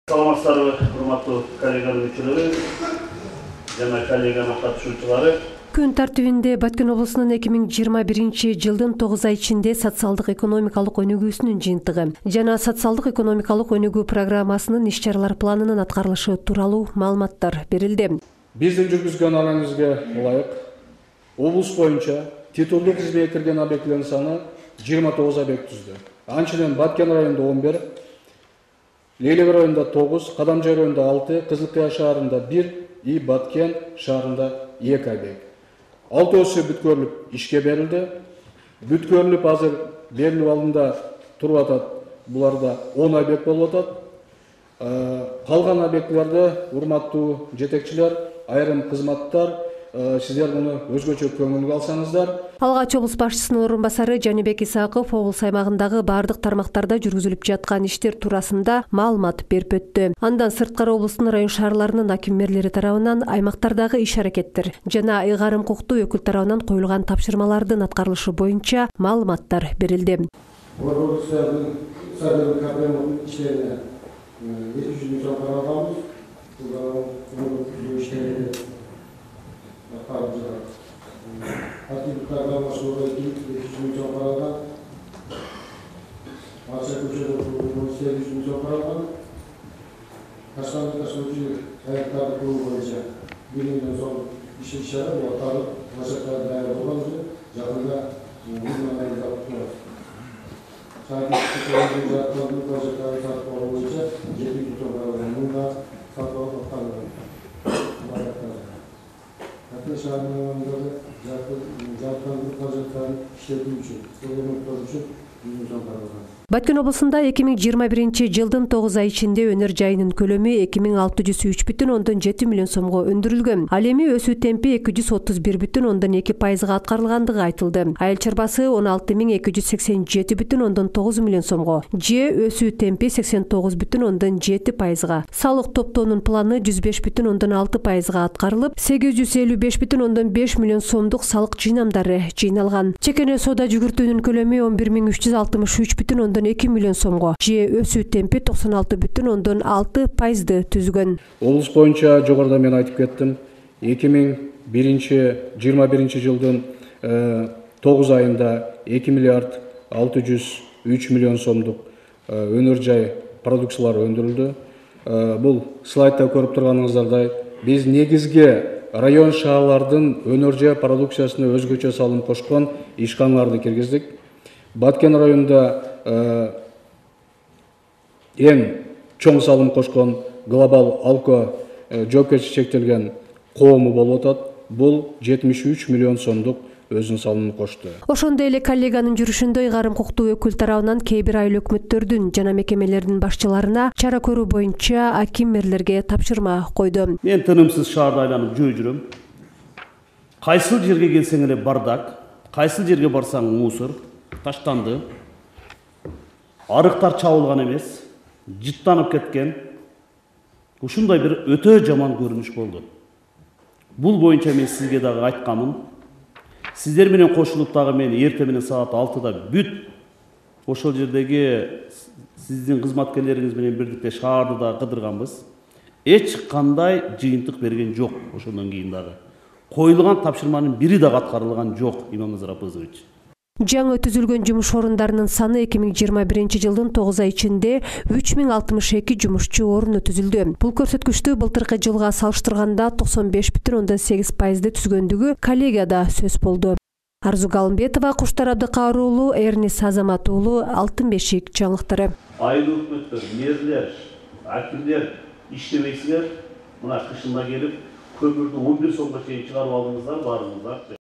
Саламатсыздарбы, урматтуу коллега мүчөлөрү жана коллеганын катышуучулары. Күн тартибинде Баткен облусунун 2021-жылдын 9 ай ичинде социалдык экономикалык өнүгүүсүнүн жыйынтыгы жана социалдык экономикалык өнүгүү программасынын иш-чаралар планынын аткарылышы тууралуу маалыматтар берилди. Биздин жүргүзгөн анализге ылайык облус боюнча титулдуу кызметке кирген объектилердин саны 29 объект түздү. Анчынан Баткен районунда 11, Лейлек районунда 9, Кадамжай районунда 6, Кызылкыя шаарында 1 и Баткен шаарында 2 объект. 6 бүткөрүлүп ишке берилди. Бүткөрүлүп азыр берилип алдында туруп атат. Буларда 10 объект болуп атат. Калган объектлерде урматтуу жетекчилер, айрым кызматтар, сиздер муну өзгөчө көңүлгө алсаңыздар. Алгач облус башчысынын орун басары Жаныбек Исаков облус аймагындагы бардык тармактарда жүргүзүлүп жаткан иштер туурасында маалымат берип өттү. Андан сырткары облустун район шаарларынын акиммерлери тарабынан аймактардагы иш-аракеттер жана ыйгарым укуктуу өкүл тарабынан коюлган тапшырмалардын аткарылышы боюнча маалыматтар берилди. Активдиктерden başvuru edilip, iletişim paradan, Asya Köşe'de kurulduğu iletişim paradan, Kaşlandı Kaşlıcı hayatlarda kurulu boyunca bilimden son işe işaret ve ortalık başaklara dair olmanızı yakında bilmemeli yaptılar. Sadece Köşe'nin zaten başakları satma boyunca 7 milyon paradan bunda satma ortalığı. Hatta şahane zaten bu projeler işlediği için, söylemekler için bizim paralar. Баткен облусунда 2021-жылдын 9 ай ичинде өнөр жайынын көлөмү 2603,7 миллион сомго өндүрүлгөн. Ал эми өсүү темпи 231,2% аткарылгандыгы айтылды. Айыл чарбасы 16287,9 миллион сомго, же өсүү темпи 89,7%. Салык топтоонун планы 105,6% аткарылып, 855,5 миллион сомдук салык жыйнамдары жыйналган. Чекене соода жүгүртүүнүн көлөмү 11363,2 миллион сомго, же өсүү темпи 96,6%ды түзгөн. Облус боюнча жогоруда мен айтып кеттим. 2021 жылдын 9 айында 2 миллиард 603 миллион сомдук өнөр жай продукциялар өндүрүлдү. Бул слайдта көрүп турганыңыздардай, биз негизги район шаарлардын өнөр жай продукциясына өзгөчө салым кошкон ишканаларды киргиздик. Баткен районунда эң чоң салым кошкон Глобал Алко жоопкерчиликке чектелген коому болуп атат. Бул 73 миллион сомдук өзүнүн салымын кошту. Ошондой эле коллеганын жүрүшүндө ыйгарым укуктуу өкүл тарабынан кээ бир айыл өкмөттөрдүн жана мекемелердин башчыларына чара көрүү боюнча акиммерлерге тапшырма койду. Мен тынымсыз шаарда айланып жүрүм. Кайсыл жерге келсең эле бардак, кайсыл жерге барсаң мусор таштанды. Арыктар чабылган эмес, жыттанып кеткен. Ушундай бир өтө жаман көрүнүш болду. Бул боюнча мен сизге дагы айткамын. Сиздер менен кошулуп дагы мен эртең менен саат 6-да бүт ошол жердеги сиздин кызматкерлериңиз менен бирдикте шаарды да кыдырганбыз. Эч кандай жыйынтык берген жок ошондон кийин дагы. Коюлган тапшырманын бири дагы аткарылган жок, Имамназар Апызович. Жаңы түзүлгөн жумуш орундарынын саны 2021-жылдын 9 ай ичинде 3062 жумушчу орunu түзүлдү. Бул көрсөткүчтү былтыркы жылга салыштырганда 95,8%ды түзгөндүгү коллегияда сөз болду. Арзу Галымбетова, Куштар Абдыкаыр уулу, Эрнис Азамат уулу, Алтын бешик жаңылыктары. Айыл өкмөттөр, мэрлер, акимдер иштебейсиңер, мына кышында келип көмүрдү 11 сомго чейин чыгарып алдыңыздар, барыңыздар.